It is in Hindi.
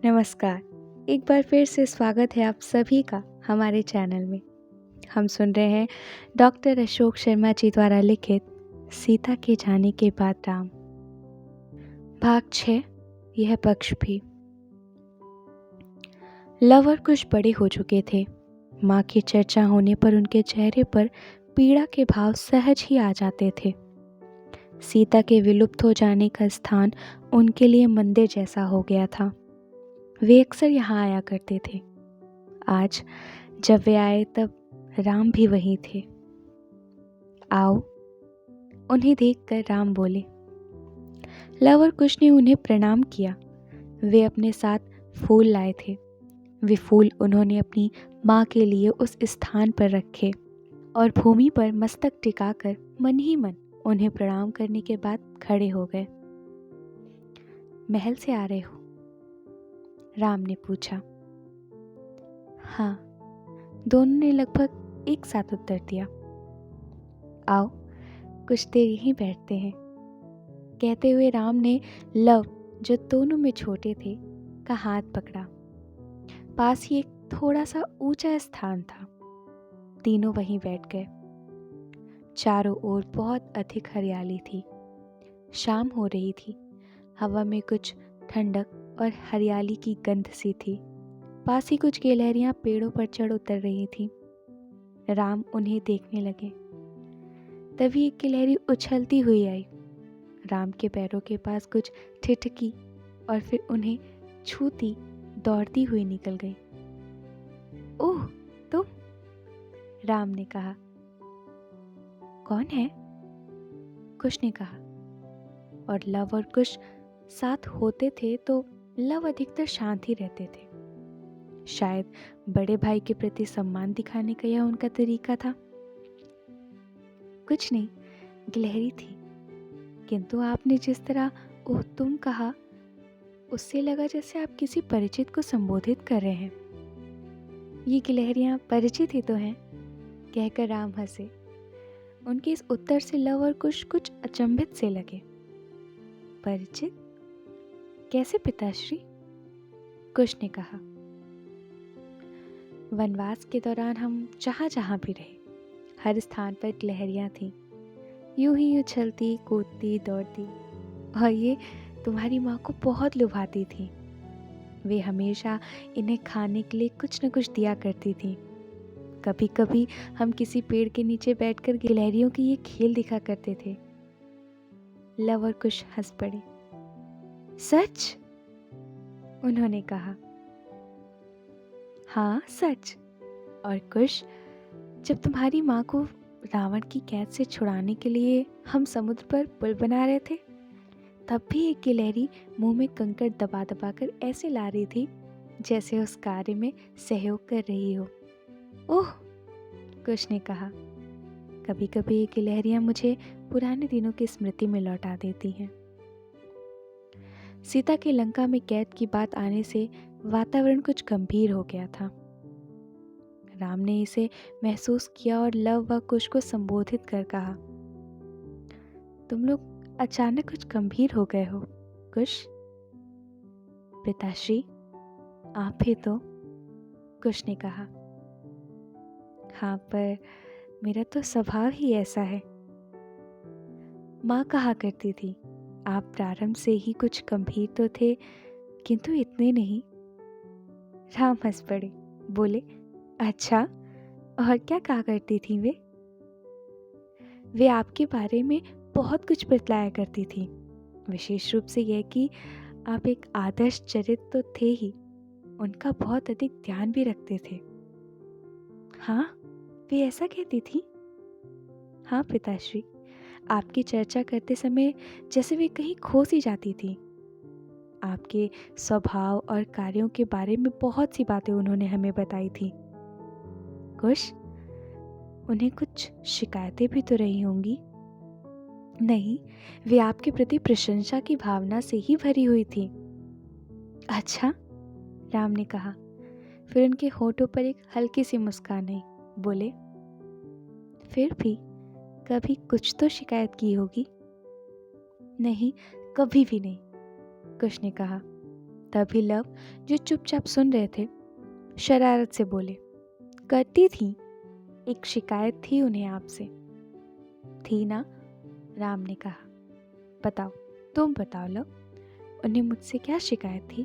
नमस्कार। एक बार फिर से स्वागत है आप सभी का हमारे चैनल में। हम सुन रहे हैं डॉक्टर अशोक शर्मा जी द्वारा लिखित सीता के जाने के बाद राम, भाग 6, यह पक्ष भी। लव और कुश बड़े हो चुके थे। माँ की चर्चा होने पर उनके चेहरे पर पीड़ा के भाव सहज ही आ जाते थे। सीता के विलुप्त हो जाने का स्थान उनके लिए मंदिर जैसा हो गया था। वे अक्सर यहाँ आया करते थे। आज जब वे आए तब राम भी वहीं थे। आओ, उन्हें देखकर राम बोले। लव और कुश ने उन्हें प्रणाम किया। वे अपने साथ फूल लाए थे। वे फूल उन्होंने अपनी माँ के लिए उस स्थान पर रखे और भूमि पर मस्तक टिकाकर मन ही मन उन्हें प्रणाम करने के बाद खड़े हो गए। महल से आ रहे हो? राम ने पूछा। हाँ, दोनों ने लगभग एक साथ उत्तर दिया। आओ, कुछ देर यहीं बैठते हैं, कहते हुए राम ने लव, जो दोनों में छोटे थे, का हाथ पकड़ा। पास ही एक थोड़ा सा ऊंचा स्थान था। तीनों वहीं बैठ गए। चारों ओर बहुत अधिक हरियाली थी। शाम हो रही थी। हवा में कुछ ठंडक और हरियाली की गंध सी थी। पास ही कुछ गिलहरियां पेड़ों पर चढ़ उतर रही थी। राम उन्हें देखने लगे। तभी एक गिलहरी उछलती हुई आई। राम के पैरों के पास कुछ ठिठकी और फिर उन्हें छूती दौड़ती हुई निकल गई। ओह, तुम? राम ने कहा। कौन है? कुश ने कहा। और लव और कुश साथ होते थे तो लव अधिकतर शांत ही रहते थे। शायद बड़े भाई के प्रति सम्मान दिखाने का यह उनका तरीका था। कुछ नहीं, गिलहरी थी। किंतु आपने जिस तरह ओह तुम कहा, उससे लगा जैसे आप किसी परिचित को संबोधित कर रहे हैं। ये गिलहरियां परिचित ही तो हैं, कहकर राम हंसे। उनके इस उत्तर से लव और कुश कुछ अचंभित से लगे। परिचित? कैसे पिताश्री? कुश ने कहा। वनवास के दौरान हम जहाँ जहाँ भी रहे, हर स्थान पर गिलहरियां थीं। यूं ही उछलती कूदती दौड़ती, और ये तुम्हारी माँ को बहुत लुभाती थी। वे हमेशा इन्हें खाने के लिए कुछ न कुछ दिया करती थी। कभी कभी हम किसी पेड़ के नीचे बैठकर गिलहरियों के ये खेल दिखा करते थे। लव और कुश हंस पड़े। सच? उन्होंने कहा। हाँ, सच। और कुश, जब तुम्हारी माँ को रावण की कैद से छुड़ाने के लिए हम समुद्र पर पुल बना रहे थे, तब भी एक गिलहरी मुंह में कंकड़ दबा दबा कर ऐसे ला रही थी जैसे उस कार्य में सहयोग कर रही हो। ओह, कुश ने कहा। कभी कभी ये गिलहरियां मुझे पुराने दिनों की स्मृति में लौटा देती हैं। सीता के लंका में कैद की बात आने से वातावरण कुछ गंभीर हो गया था। राम ने इसे महसूस किया और लव व कुश को संबोधित कर कहा। तुम लोग अचानक कुछ गंभीर हो गए हो, कुश। पिताश्री, आप ही तो, कुश ने कहा। हाँ, पर मेरा तो स्वभाव ही ऐसा है। माँ कहा करती थी, आप प्रारंभ से ही कुछ गंभीर तो थे, किंतु इतने नहीं। राम हंस पड़े, बोले, अच्छा, और क्या कहा करती थी वे? वे आपके बारे में बहुत कुछ बतलाया करती थी, विशेष रूप से यह कि आप एक आदर्श चरित्र तो थे ही, उनका बहुत अधिक ध्यान भी रखते थे। हाँ, वे ऐसा कहती थी? हाँ पिताश्री, आपकी चर्चा करते समय जैसे वे कहीं खो सी जाती थी। आपके स्वभाव और कार्यों के बारे में बहुत सी बातें उन्होंने हमें बताई थी। कुश, उन्हें कुछ शिकायतें भी तो रही होंगी? नहीं, वे आपके प्रति प्रशंसा की भावना से ही भरी हुई थी। अच्छा, राम ने कहा। फिर उनके होठों पर एक हल्की सी मुस्कान आई। बोले, फिर भी कभी कुछ तो शिकायत की होगी? नहीं, कभी भी नहीं, कुश ने कहा। तभी लव, जो चुपचाप सुन रहे थे, शरारत से बोले, करती थी, एक शिकायत थी उन्हें आपसे। थी ना? राम ने कहा। बताओ, तुम बताओ लव, उन्हें मुझसे क्या शिकायत थी?